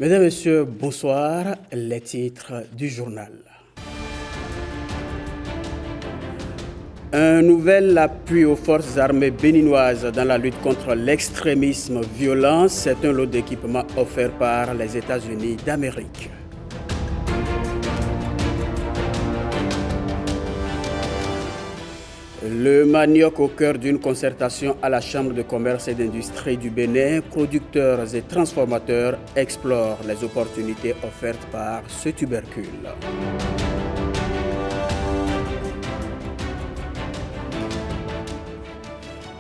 Mesdames, Messieurs, bonsoir. Les titres du journal. Un nouvel appui aux forces armées béninoises dans la lutte contre l'extrémisme violent. C'est un lot d'équipements offert par les États-Unis d'Amérique. Le manioc au cœur d'une concertation à la Chambre de commerce et d'industrie du Bénin, producteurs et transformateurs explorent les opportunités offertes par ce tubercule.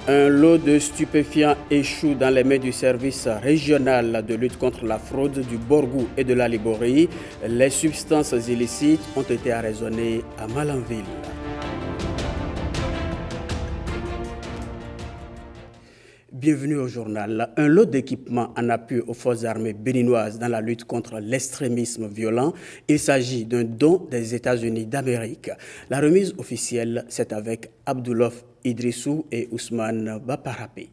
Un lot de stupéfiants échoue dans les mains du service régional de lutte contre la fraude du Borgou et de la Liborie. Les substances illicites ont été arraisonnées à Malanville. Bienvenue au journal. Un lot d'équipements en appui aux forces armées béninoises dans la lutte contre l'extrémisme violent. Il s'agit d'un don des États-Unis d'Amérique. La remise officielle, c'est avec Abdoulof Idrissou et Ousmane Baparapi.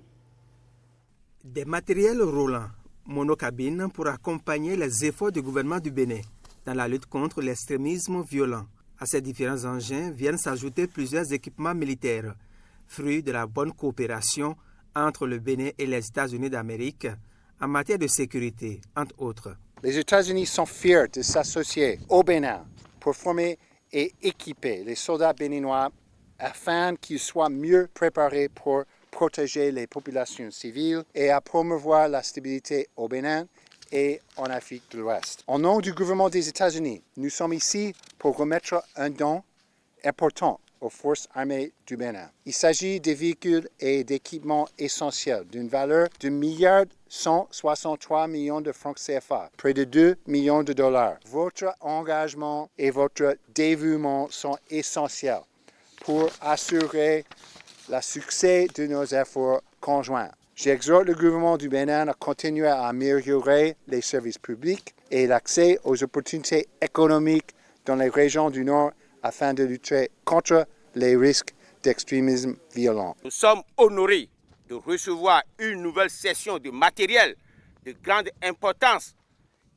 Des matériels roulants, monocabines pour accompagner les efforts du gouvernement du Bénin dans la lutte contre l'extrémisme violent. À ces différents engins viennent s'ajouter plusieurs équipements militaires, fruits de la bonne coopération entre le Bénin et les États-Unis d'Amérique en matière de sécurité, entre autres. Les États-Unis sont fiers de s'associer au Bénin pour former et équiper les soldats béninois afin qu'ils soient mieux préparés pour protéger les populations civiles et à promouvoir la stabilité au Bénin et en Afrique de l'Ouest. Au nom du gouvernement des États-Unis, nous sommes ici pour remettre un don important aux forces armées du Bénin. Il s'agit des véhicules et d'équipements essentiels d'une valeur de 1,163 milliards de francs CFA, près de 2 millions de dollars. Votre engagement et votre dévouement sont essentiels pour assurer le succès de nos efforts conjoints. J'exhorte le gouvernement du Bénin à continuer à améliorer les services publics et l'accès aux opportunités économiques dans les régions du Nord afin de lutter contre les risques d'extrémisme violent. Nous sommes honorés de recevoir une nouvelle session de matériel de grande importance.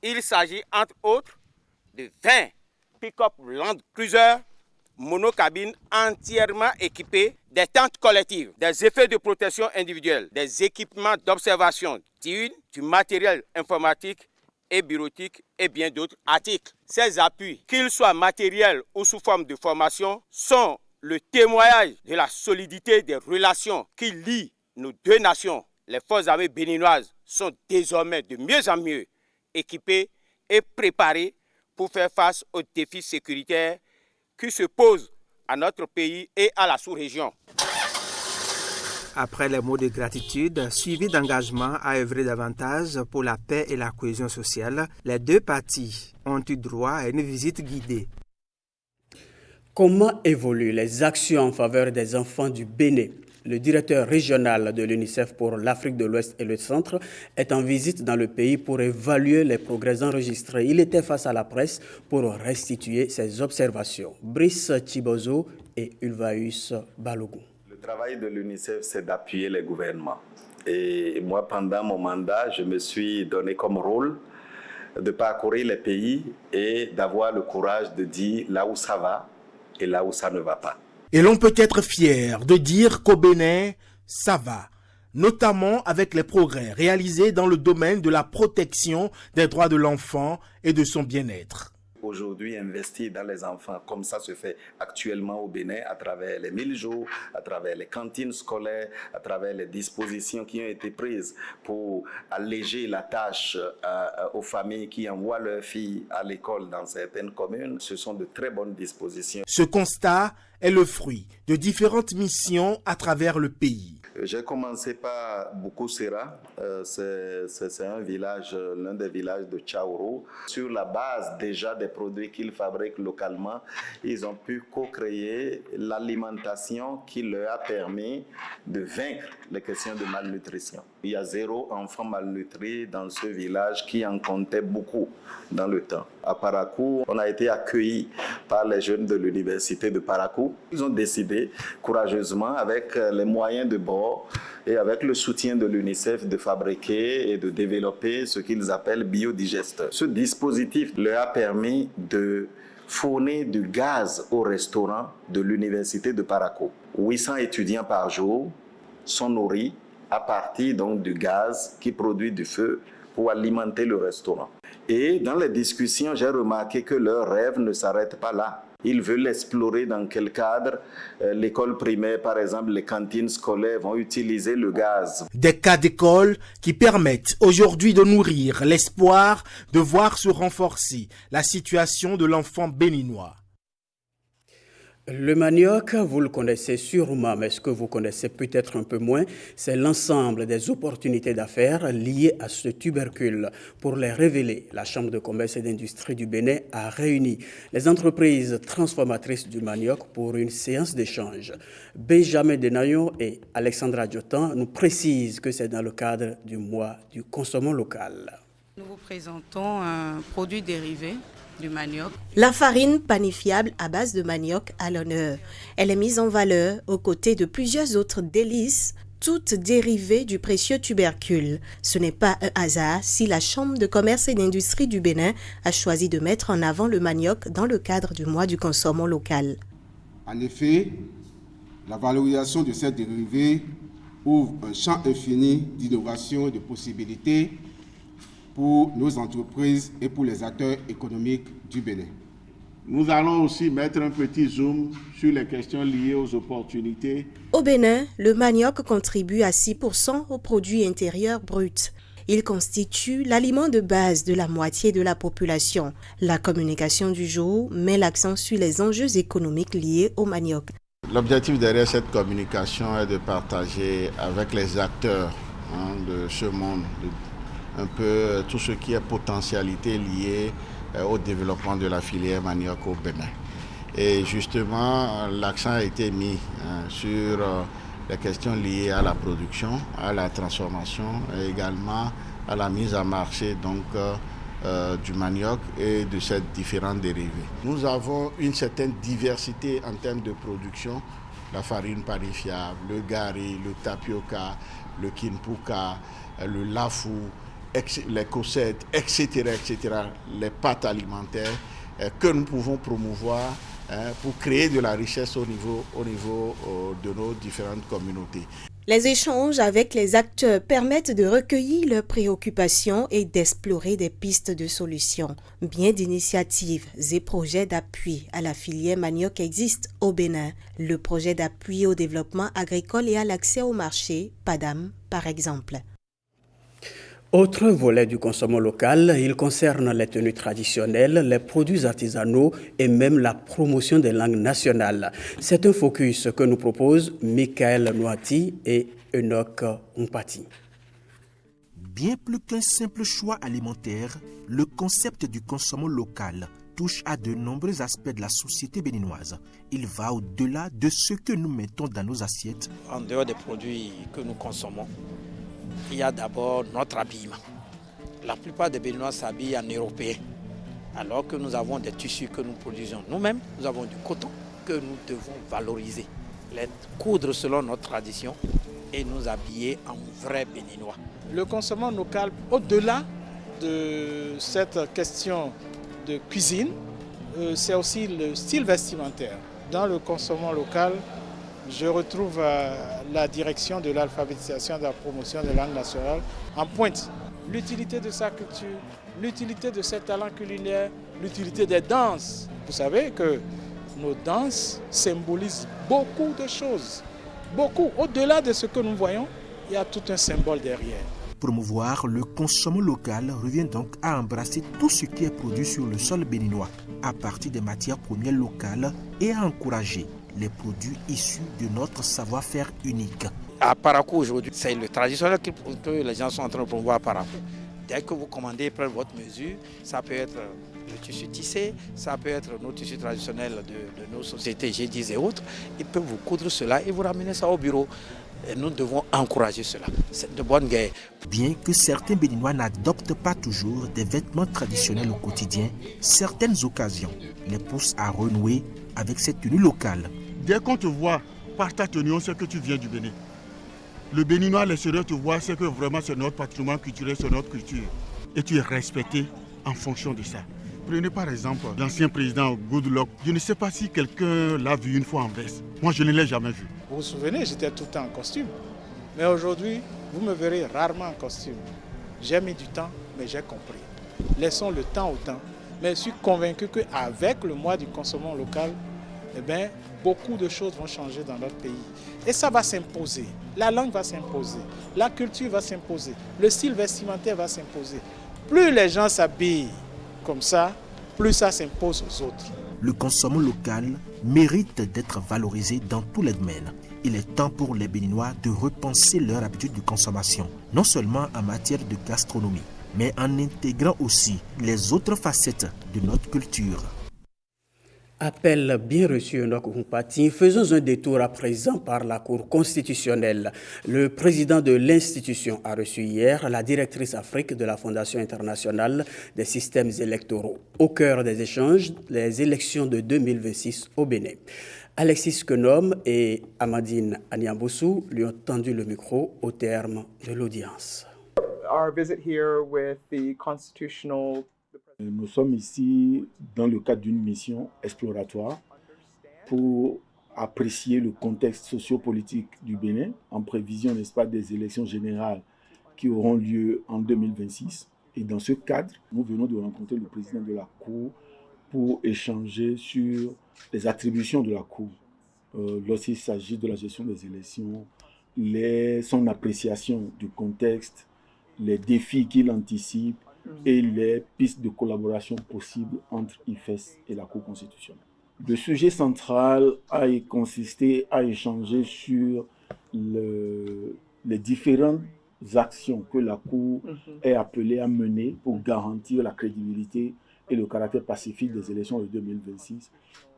Il s'agit entre autres de 20 pick-up Land Cruiser monocabines entièrement équipées, des tentes collectives, des effets de protection individuelle, des équipements d'observation diurne, du matériel informatique et bureautique et bien d'autres articles. Ces appuis, qu'ils soient matériels ou sous forme de formation, sont le témoignage de la solidité des relations qui lient nos deux nations. Les forces armées béninoises sont désormais de mieux en mieux équipées et préparées pour faire face aux défis sécuritaires qui se posent à notre pays et à la sous-région. Après les mots de gratitude, suivis d'engagement à œuvrer davantage pour la paix et la cohésion sociale, les deux parties ont eu droit à une visite guidée. Comment évoluent les actions en faveur des enfants du Bénin? Le directeur régional de l'UNICEF pour l'Afrique de l'Ouest et le Centre est en visite dans le pays pour évaluer les progrès enregistrés. Il était face à la presse pour restituer ses observations. Brice Chibozo et Ulvaeus Balogun. Le travail de l'UNICEF, c'est d'appuyer les gouvernements. Et moi, pendant mon mandat, je me suis donné comme rôle de parcourir les pays et d'avoir le courage de dire là où ça va et là où ça ne va pas. Et l'on peut être fier de dire qu'au Bénin, ça va, notamment avec les progrès réalisés dans le domaine de la protection des droits de l'enfant et de son bien-être. Aujourd'hui, investir dans les enfants, comme ça se fait actuellement au Bénin, à travers les 1000 jours, à travers les cantines scolaires, à travers les dispositions qui ont été prises pour alléger la tâche aux familles qui envoient leurs filles à l'école dans certaines communes. Ce sont de très bonnes dispositions. Ce constat est le fruit de différentes missions à travers le pays. J'ai commencé par Boukousera, c'est un village, l'un des villages de Tchaouro. Sur la base déjà des produits qu'ils fabriquent localement, ils ont pu co-créer l'alimentation qui leur a permis de vaincre les questions de malnutrition. Il y a 0 enfant malnutri dans ce village qui en comptait beaucoup dans le temps. À Parakou, on a été accueillis par les jeunes de l'université de Parakou. Ils ont décidé courageusement, avec les moyens de bord, efforts et avec le soutien de l'UNICEF de fabriquer et de développer ce qu'ils appellent biodigesteurs. Ce dispositif leur a permis de fournir du gaz au restaurant de l'université de Parakou. 800 étudiants par jour sont nourris à partir donc du gaz qui produit du feu pour alimenter le restaurant. Et dans les discussions, j'ai remarqué que leur rêve ne s'arrête pas là. Ils veulent explorer dans quel cadre l'école primaire, par exemple, les cantines scolaires vont utiliser le gaz. Des cas d'école qui permettent aujourd'hui de nourrir l'espoir de voir se renforcer la situation de l'enfant béninois. Le manioc, vous le connaissez sûrement, mais ce que vous connaissez peut-être un peu moins, c'est l'ensemble des opportunités d'affaires liées à ce tubercule. Pour les révéler, la Chambre de commerce et d'industrie du Bénin a réuni les entreprises transformatrices du manioc pour une séance d'échange. Benjamin Denayon et Alexandra Diotan nous précisent que c'est dans le cadre du mois du consommant local. Nous vous présentons un produit dérivé du manioc. La farine panifiable à base de manioc à l'honneur. Elle est mise en valeur aux côtés de plusieurs autres délices, toutes dérivées du précieux tubercule. Ce n'est pas un hasard si la Chambre de commerce et d'industrie du Bénin a choisi de mettre en avant le manioc dans le cadre du mois du consommant local. En effet, la valorisation de cette dérivée ouvre un champ infini d'innovation et de possibilités pour nos entreprises et pour les acteurs économiques du Bénin. Nous allons aussi mettre un petit zoom sur les questions liées aux opportunités. Au Bénin, le manioc contribue à 6% au produit intérieur brut. Il constitue l'aliment de base de la moitié de la population. La communication du jour met l'accent sur les enjeux économiques liés au manioc. L'objectif derrière cette communication est de partager avec les acteurs de ce monde un peu tout ce qui est potentialité liée au développement de la filière manioc au Bénin. Et justement, l'accent a été mis sur les questions liées à la production, à la transformation et également à la mise en marché donc, du manioc et de ces différentes dérivées. Nous avons une certaine diversité en termes de production, la farine panifiable, le gari, le tapioca, le kinpuka, le lafou, les cossettes, etc., les pâtes alimentaires que nous pouvons promouvoir pour créer de la richesse au niveau de nos différentes communautés. Les échanges avec les acteurs permettent de recueillir leurs préoccupations et d'explorer des pistes de solutions. Bien d'initiatives et projets d'appui à la filière manioc existent au Bénin. Le projet d'appui au développement agricole et à l'accès au marché, PADAM, par exemple. Autre volet du consommant local, il concerne les tenues traditionnelles, les produits artisanaux et même la promotion des langues nationales. C'est un focus que nous proposent Michael Noati et Enoch Mpati. Bien plus qu'un simple choix alimentaire, le concept du consommant local touche à de nombreux aspects de la société béninoise. Il va au-delà de ce que nous mettons dans nos assiettes. En dehors des produits que nous consommons, il y a d'abord notre habillement. La plupart des Béninois s'habillent en européen, alors que nous avons des tissus que nous produisons nous-mêmes. Nous avons du coton que nous devons valoriser, les coudre selon notre tradition et nous habiller en vrais Béninois. Le consommant local, au-delà de cette question de cuisine, c'est aussi le style vestimentaire. Dans le consommant local, je retrouve la direction de l'alphabétisation et de la promotion des langues nationales en pointe. L'utilité de sa culture, l'utilité de ses talents culinaires, l'utilité des danses. Vous savez que nos danses symbolisent beaucoup de choses. Beaucoup. Au-delà de ce que nous voyons, il y a tout un symbole derrière. Promouvoir le consommant local revient donc à embrasser tout ce qui est produit sur le sol béninois à partir des matières premières locales et à encourager les produits issus de notre savoir-faire unique. À Parakou aujourd'hui, c'est le traditionnel que les gens sont en train de promouvoir à Parakou. Dès que vous commandez, prenez votre mesure, ça peut être le tissu tissé, ça peut être nos tissus traditionnels de nos sociétés, G10 et autres. Ils peuvent vous coudre cela et vous ramener ça au bureau. Et nous devons encourager cela. C'est de bonne guerre. Bien que certains Béninois n'adoptent pas toujours des vêtements traditionnels au quotidien, certaines occasions les poussent à renouer avec cette tenue locale. Dès qu'on te voit par ta tenue, on sait que tu viens du Bénin. Le Béninois, l'extérieur te voit, c'est que vraiment c'est notre patrimoine culturel, c'est notre culture. Et tu es respecté en fonction de ça. Prenez par exemple l'ancien président Goodluck. Je ne sais pas si quelqu'un l'a vu une fois en veste. Moi, je ne l'ai jamais vu. Vous vous souvenez, j'étais tout le temps en costume. Mais aujourd'hui, vous me verrez rarement en costume. J'ai mis du temps, mais j'ai compris. Laissons le temps au temps. Mais je suis convaincu qu'avec le mois du consommant local, beaucoup de choses vont changer dans notre pays. Et ça va s'imposer. La langue va s'imposer. La culture va s'imposer. Le style vestimentaire va s'imposer. Plus les gens s'habillent comme ça, plus ça s'impose aux autres. Le consommant local mérite d'être valorisé dans tous les domaines. Il est temps pour les Béninois de repenser leur habitude de consommation, non seulement en matière de gastronomie, mais en intégrant aussi les autres facettes de notre culture. Appel bien reçu, Enoch Humpati. Faisons un détour à présent par la Cour constitutionnelle. Le président de l'institution a reçu hier la directrice Afrique de la Fondation internationale des systèmes électoraux. Au cœur des échanges, les élections de 2026 au Bénin. Alexis Kenom et Amadine Anyamboussou lui ont tendu le micro au terme de l'audience. Nous sommes ici dans le cadre d'une mission exploratoire pour apprécier le contexte sociopolitique du Bénin en prévision, n'est-ce pas, des élections générales qui auront lieu en 2026. Et dans ce cadre, nous venons de rencontrer le président de la Cour pour échanger sur les attributions de la Cour lorsqu'il s'agit de la gestion des élections, son appréciation du contexte, les défis qu'il anticipe et les pistes de collaboration possibles entre IFES et la Cour constitutionnelle. Le sujet central a consisté à échanger sur les différentes actions que la Cour est appelée à mener pour garantir la crédibilité et le caractère pacifique des élections de 2026.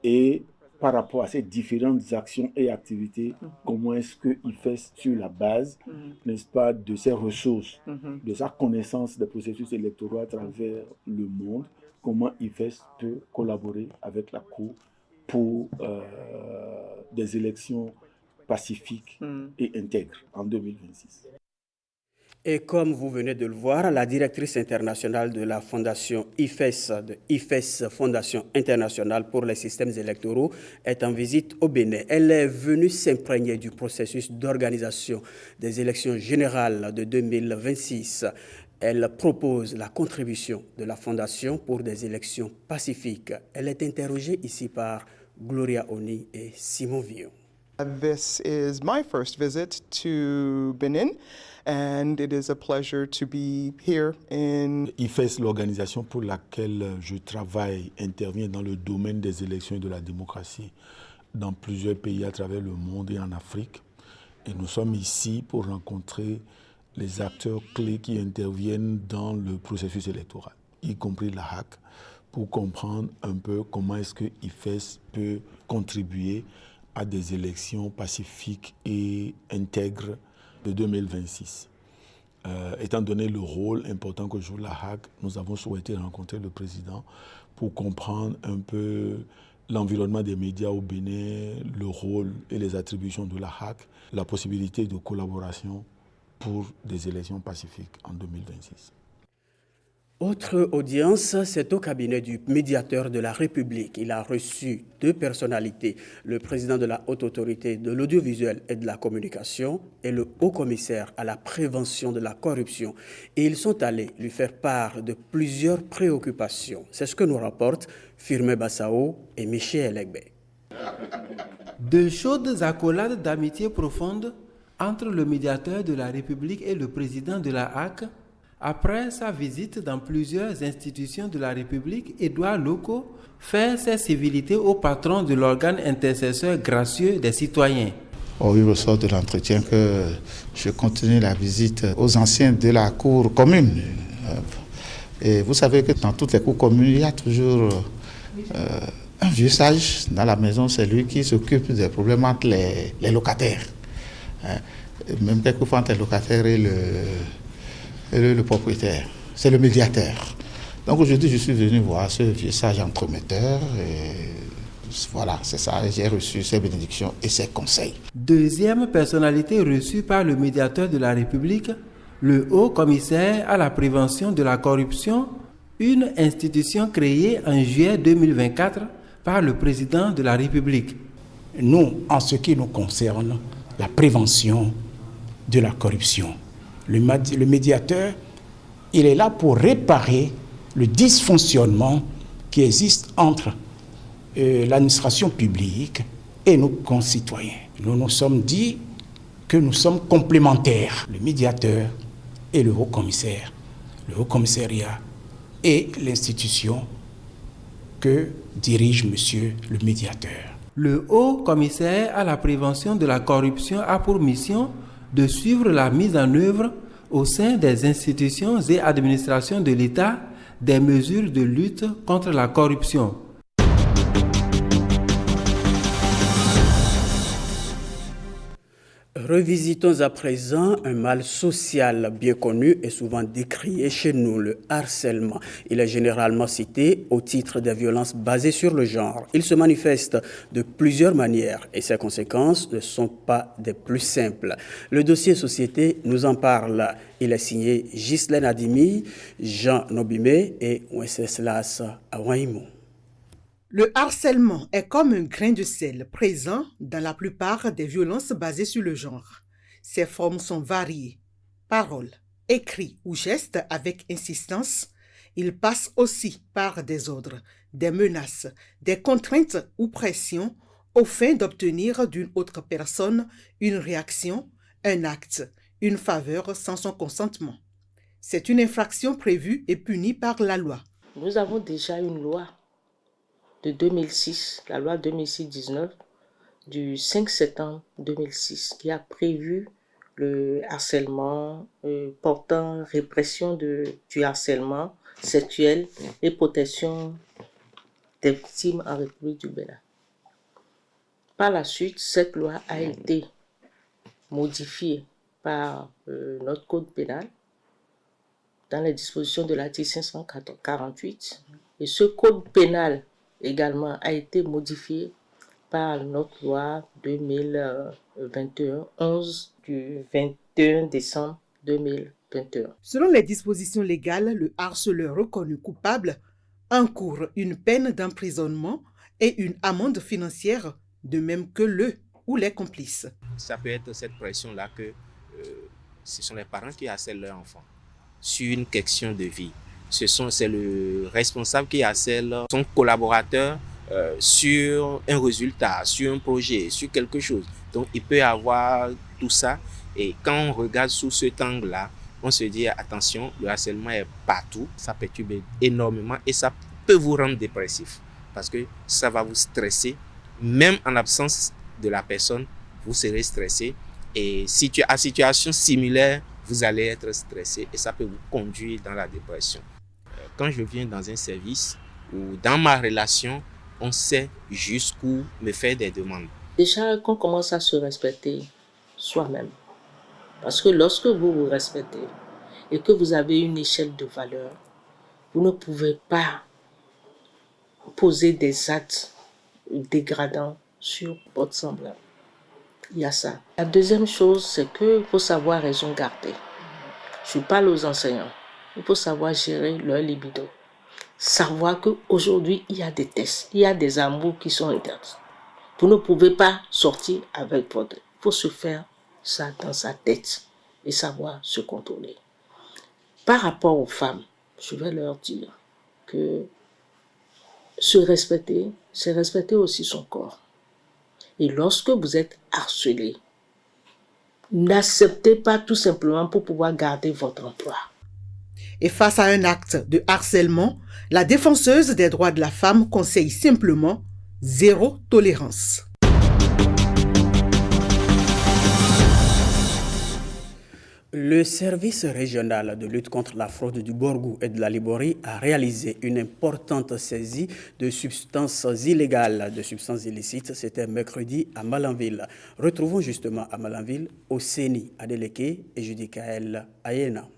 Et par rapport à ces différentes actions et activités, comment est-ce que IFES, sur la base, n'est-ce pas, de ses ressources, de sa connaissance des processus électoraux à travers le monde, comment IFES peut collaborer avec la Cour pour des élections pacifiques et intègres en 2026. Et comme vous venez de le voir, la directrice internationale de la Fondation IFES, de IFES Fondation internationale pour les systèmes électoraux, est en visite au Bénin. Elle est venue s'imprégner du processus d'organisation des élections générales de 2026. Elle propose la contribution de la Fondation pour des élections pacifiques. Elle est interrogée ici par Gloria Oni et Simon Villon. This is my first visit to Benin, and it is a pleasure to be here in IFES, l'organisation pour laquelle je travaille, intervient dans le domaine des élections et de la démocratie dans plusieurs pays à travers le monde et en Afrique. Et nous sommes ici pour rencontrer les acteurs clés qui interviennent dans le processus électoral, y compris la HAC, pour comprendre un peu comment est-ce que IFES peut contribuer à des élections pacifiques et intègres de 2026. Étant donné le rôle important que joue la HAC, nous avons souhaité rencontrer le président pour comprendre un peu l'environnement des médias au Bénin, le rôle et les attributions de la HAC, la possibilité de collaboration pour des élections pacifiques en 2026. Autre audience, c'est au cabinet du médiateur de la République. Il a reçu deux personnalités, le président de la Haute Autorité de l'Audiovisuel et de la Communication et le haut-commissaire à la prévention de la corruption. Et ils sont allés lui faire part de plusieurs préoccupations. C'est ce que nous rapportent Firmin Bassao et Michel Egbe. De chaudes accolades d'amitié profonde entre le médiateur de la République et le président de la HAC. Après sa visite dans plusieurs institutions de la République, Édouard Loko fait ses civilités au patron de l'organe intercesseur gracieux des citoyens. Il ressort de l'entretien que je continue la visite aux anciens de la cour commune. Et vous savez que dans toutes les cours communes, il y a toujours un vieux sage dans la maison, c'est lui qui s'occupe des problèmes entre les locataires. Même quelquefois entre les locataires et le propriétaire, c'est le médiateur. Donc aujourd'hui, je suis venu voir ce vieux sage entremetteur et Voilà, c'est ça, j'ai reçu ces bénédictions et ces conseils. Deuxième personnalité reçue par le médiateur de la République, le Haut Commissaire à la prévention de la corruption, une institution créée en juillet 2024 par le président de la République. Nous, en ce qui nous concerne, la prévention de la corruption, le médiateur, il est là pour réparer le dysfonctionnement qui existe entre l'administration publique et nos concitoyens. Nous nous sommes dit que nous sommes complémentaires, le médiateur et le haut-commissaire, le haut-commissariat et l'institution que dirige monsieur le médiateur. Le haut-commissaire à la prévention de la corruption a pour mission de suivre la mise en œuvre au sein des institutions et administrations de l'État des mesures de lutte contre la corruption. Revisitons à présent un mal social bien connu et souvent décrié chez nous, le harcèlement. Il est généralement cité au titre des violences basées sur le genre. Il se manifeste de plusieurs manières et ses conséquences ne sont pas des plus simples. Le dossier Société nous en parle. Il est signé Ghislaine Adimi, Jean Nobimé et Wenceslas Awaimo. Le harcèlement est comme un grain de sel présent dans la plupart des violences basées sur le genre. Ses formes sont variées. Paroles, écrits ou gestes avec insistance. Il passe aussi par des ordres, des menaces, des contraintes ou pressions aux fins d'obtenir d'une autre personne une réaction, un acte, une faveur sans son consentement. C'est une infraction prévue et punie par la loi. Nous avons déjà une loi de 2006, la loi 2006-19 du 5 septembre 2006 qui a prévu le harcèlement portant répression du harcèlement sexuel et protection des victimes en République du Bénin. Par la suite, cette loi a été modifiée par notre code pénal dans les dispositions de l'article 548 et ce code pénal également a été modifié par notre loi 2021-11 du 21 décembre 2021. Selon les dispositions légales, le harceleur reconnu coupable encourt une peine d'emprisonnement et une amende financière, de même que le ou les complices. Ça peut être cette pression-là que ce sont les parents qui harcèlent leur enfant sur une question de vie. C'est le responsable qui harcèle son collaborateur sur un résultat, sur un projet, sur quelque chose. Donc il peut y avoir tout ça et quand on regarde sous cet angle-là, on se dit attention, le harcèlement est partout, ça perturbe énormément et ça peut vous rendre dépressif parce que ça va vous stresser, même en absence de la personne, vous serez stressé et à situation similaire, vous allez être stressé et ça peut vous conduire dans la dépression. Quand je viens dans un service ou dans ma relation, on sait jusqu'où me faire des demandes. Déjà, qu'on commence à se respecter soi-même. Parce que lorsque vous vous respectez et que vous avez une échelle de valeur, vous ne pouvez pas poser des actes dégradants sur votre semblable. Il y a ça. La deuxième chose, c'est qu'il faut savoir raison garder. Je parle aux enseignants. Il faut savoir gérer leur libido. Savoir qu'aujourd'hui, il y a des tests, il y a des amours qui sont interdits. Vous ne pouvez pas sortir avec votre... Il faut se faire ça dans sa tête et savoir se contrôler. Par rapport aux femmes, je vais leur dire que se respecter, c'est respecter aussi son corps. Et lorsque vous êtes harcelé, n'acceptez pas tout simplement pour pouvoir garder votre emploi. Et face à un acte de harcèlement, la défenseuse des droits de la femme conseille simplement zéro tolérance. Le service régional de lutte contre la fraude du Borgou et de la Liborie a réalisé une importante saisie de substances illégales, de substances illicites. C'était mercredi à Malanville. Retrouvons justement à Malanville Oseni Adeleke et Judicaël Ayena.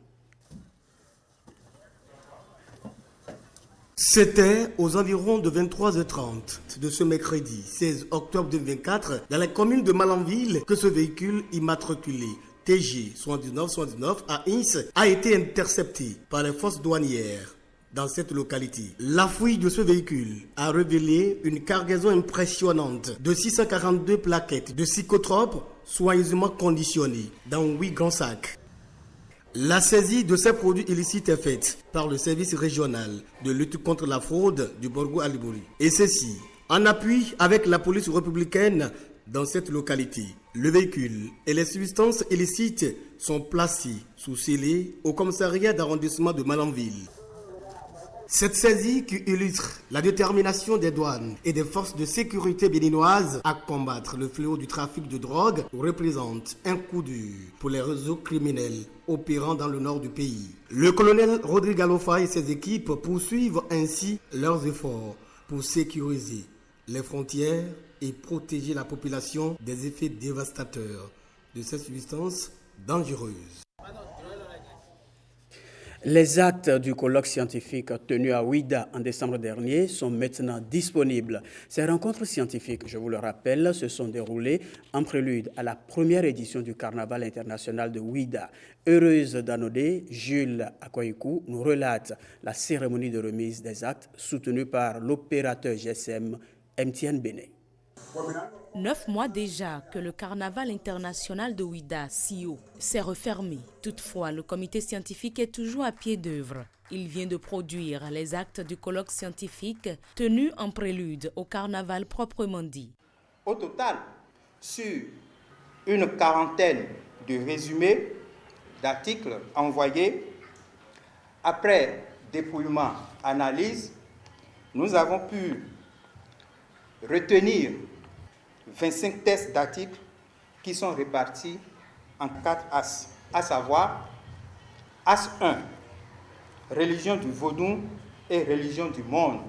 C'était aux environs de 23h30 de ce mercredi 16 octobre 2024 dans la commune de Malanville que ce véhicule immatriculé TG 79 à Ins a été intercepté par les forces douanières dans cette localité. La fouille de ce véhicule a révélé une cargaison impressionnante de 642 plaquettes de psychotropes soigneusement conditionnées dans 8 grands sacs. La saisie de ces produits illicites est faite par le service régional de lutte contre la fraude du Borgo Alibouri. Et ceci, en appui avec la police républicaine dans cette localité. Le véhicule et les substances illicites sont placés sous scellé au commissariat d'arrondissement de Malanville. Cette saisie qui illustre la détermination des douanes et des forces de sécurité béninoises à combattre le fléau du trafic de drogue représente un coup dur pour les réseaux criminels opérant dans le nord du pays. Le colonel Rodrigue Alofa et ses équipes poursuivent ainsi leurs efforts pour sécuriser les frontières et protéger la population des effets dévastateurs de ces substances dangereuses. Les actes du colloque scientifique tenu à Ouida en décembre dernier sont maintenant disponibles. Ces rencontres scientifiques, je vous le rappelle, se sont déroulées en prélude à la première édition du Carnaval international de Ouida. Heureuse d'Anodé, Jules Akoyikou nous relate la cérémonie de remise des actes soutenue par l'opérateur GSM MTN Bénin. 9 mois déjà que le Carnaval international de Ouida, CIO, s'est refermé. Toutefois, le comité scientifique est toujours à pied d'œuvre. Il vient de produire les actes du colloque scientifique tenu en prélude au Carnaval proprement dit. Au total, sur une quarantaine de résumés d'articles envoyés, après dépouillement, analyse, nous avons pu retenir 25 tests d'articles qui sont répartis en 4 as, à savoir As 1, religion du vaudou et religion du monde.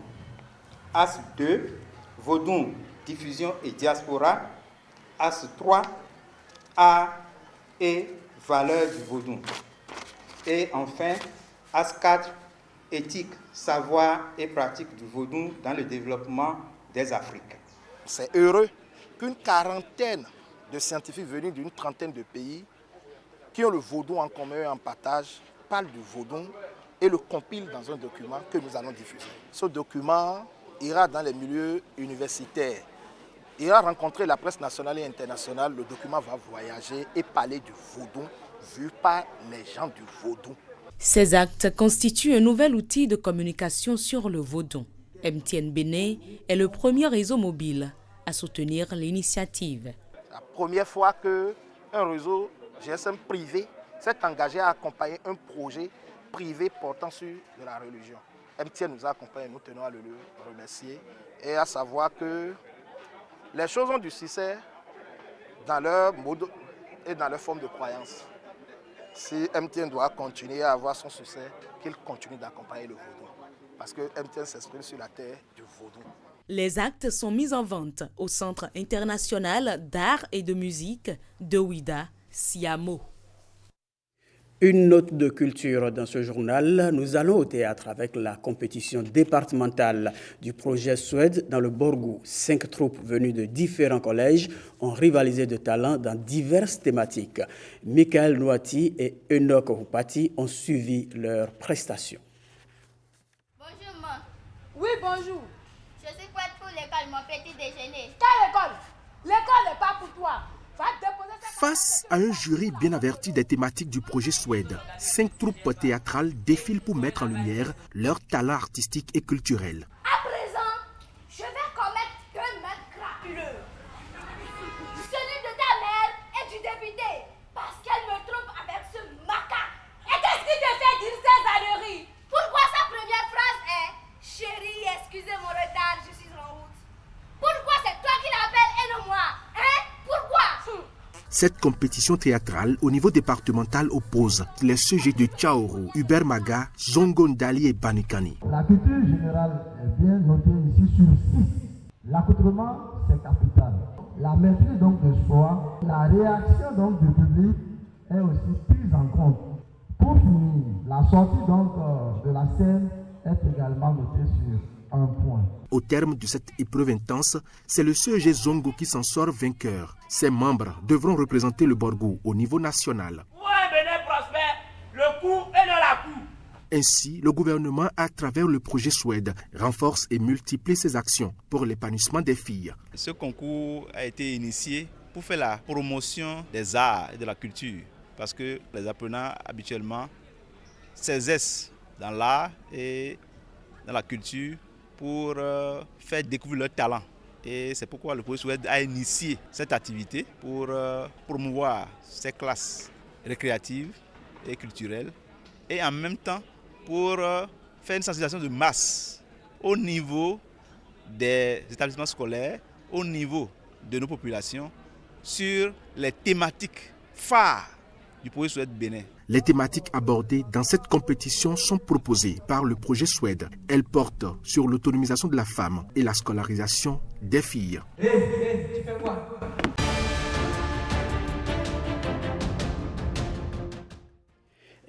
As 2, vaudou, diffusion et diaspora. As 3, art et valeur du vaudou. Et enfin, As 4, éthique, savoir et pratique du vaudou dans le développement des Africains. C'est heureux qu'une quarantaine de scientifiques venus d'une trentaine de pays qui ont le vaudou en commun et en partage parlent du vaudou et le compilent dans un document que nous allons diffuser. Ce document ira dans les milieux universitaires, ira rencontrer la presse nationale et internationale. Le document va voyager et parler du vaudou vu par les gens du vaudou. Ces actes constituent un nouvel outil de communication sur le vaudou. MTN Bénin est le premier réseau mobile à soutenir l'initiative. La première fois qu'un réseau GSM privé s'est engagé à accompagner un projet privé portant sur de la religion. MTN nous a accompagnés, nous tenons à le remercier et à savoir que les choses ont du succès dans leur mode et dans leur forme de croyance. Si MTN doit continuer à avoir son succès, qu'il continue d'accompagner le vaudou. Parce que MTN s'exprime sur la terre du vaudou. Les actes sont mis en vente au Centre international d'art et de musique de Ouida, Siamo. Une note de culture dans ce journal. Nous allons au théâtre avec la compétition départementale du projet Suède dans le Borgo. 5 troupes venues de différents collèges ont rivalisé de talent dans diverses thématiques. Michael Nouati et Enoch Rupati ont suivi leurs prestations. Bonjour, maman. Oui, bonjour. Je suis prête pour l'école, mon petit déjeuner. Quelle école? L'école n'est pas pour toi. Va déposer cette... Face à un jury bien averti des thématiques du projet Suède, 5 troupes théâtrales défilent pour mettre en lumière leur talent artistique et culturel. À présent, je vais commettre 2 meurtres crapuleux. Celui de ta mère et du député, parce qu'elle me trompe avec ce macaque. Et qu'est-ce qui te fait dire ces âneries? Pourquoi sa première phrase est « Chérie, excusez mon retard, je suis en route ». Pourquoi c'est toi qui l'appelles et non moi? Hein? Pourquoi? Cette compétition théâtrale au niveau départemental oppose les sujets de Tchaoro, Hubert Maga, Zongo Ndali et Banikani. La culture générale est bien notée ici sur 6. L'accoutrement, c'est capital. La maîtrise donc de soi, la réaction donc du public est aussi prise en compte. Pour finir, la sortie donc de la scène est également noté sur 1 point. Au terme de cette épreuve intense, c'est le CEG Zongo qui s'en sort vainqueur. Ses membres devront représenter le Borgou au niveau national. Le coup est dans la cour. Ainsi, le gouvernement, à travers le projet Suède, renforce et multiplie ses actions pour l'épanouissement des filles. Ce concours a été initié pour faire la promotion des arts et de la culture, parce que les apprenants habituellement s'exercent dans l'art et dans la culture pour faire découvrir leur talent. Et c'est pourquoi le projet Suède a initié cette activité pour promouvoir ces classes récréatives et culturelle, et en même temps pour faire une sensibilisation de masse au niveau des établissements scolaires, au niveau de nos populations, sur les thématiques phares du projet Suède Bénin. Les thématiques abordées dans cette compétition sont proposées par le projet Suède. Elles portent sur l'autonomisation de la femme et la scolarisation des filles. Tu fais quoi?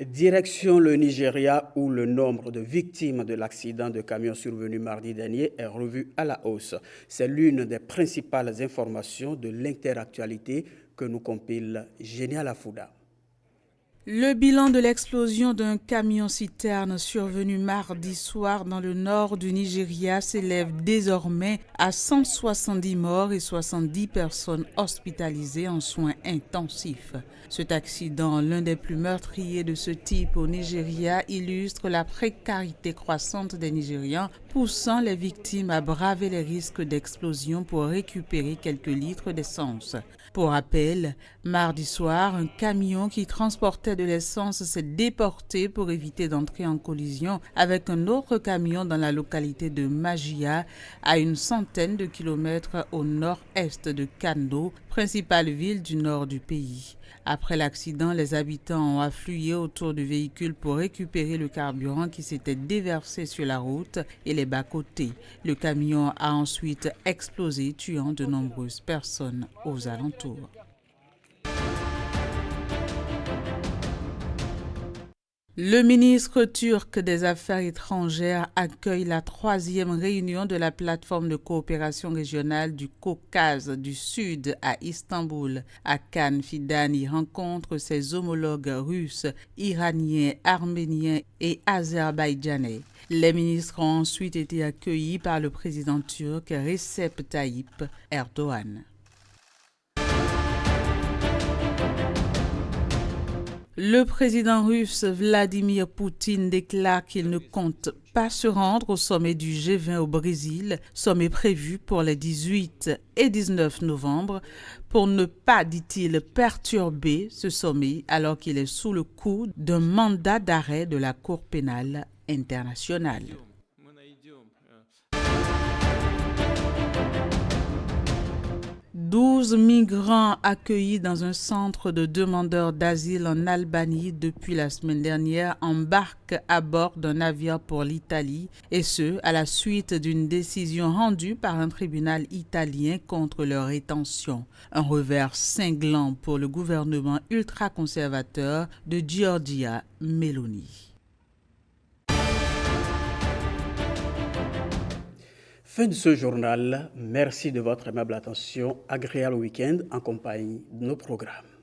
Direction le Nigeria où le nombre de victimes de l'accident de camion survenu mardi dernier est revu à la hausse. C'est l'une des principales informations de l'interactualité que nous compile Génial Afouda. Le bilan de l'explosion d'un camion-citerne survenu mardi soir dans le nord du Nigeria s'élève désormais à 170 morts et 70 personnes hospitalisées en soins intensifs. Cet accident, l'un des plus meurtriers de ce type au Nigeria, illustre la précarité croissante des Nigérians, poussant les victimes à braver les risques d'explosion pour récupérer quelques litres d'essence. Pour rappel, mardi soir, un camion qui transportait de l'essence s'est déporté pour éviter d'entrer en collision avec un autre camion dans la localité de Magia, à une centaine de kilomètres au nord-est de Kano, principale ville du nord du pays. Après l'accident, les habitants ont afflué autour du véhicule pour récupérer le carburant qui s'était déversé sur la route et les bas-côtés. Le camion a ensuite explosé, tuant de nombreuses personnes aux alentours. Le ministre turc des Affaires étrangères accueille la 3e réunion de la plateforme de coopération régionale du Caucase du Sud à Istanbul. Hakan Fidan y rencontre ses homologues russes, iraniens, arméniens et azerbaïdjanais. Les ministres ont ensuite été accueillis par le président turc Recep Tayyip Erdogan. Le président russe Vladimir Poutine déclare qu'il ne compte pas se rendre au sommet du G20 au Brésil, sommet prévu pour les 18 et 19 novembre, pour ne pas, dit-il, perturber ce sommet alors qu'il est sous le coup d'un mandat d'arrêt de la Cour pénale internationale. 12 migrants accueillis dans un centre de demandeurs d'asile en Albanie depuis la semaine dernière embarquent à bord d'un navire pour l'Italie, et ce, à la suite d'une décision rendue par un tribunal italien contre leur rétention. Un revers cinglant pour le gouvernement ultra-conservateur de Giorgia Meloni. Fin de ce journal. Merci de votre aimable attention. Agréable week-end en compagnie de nos programmes.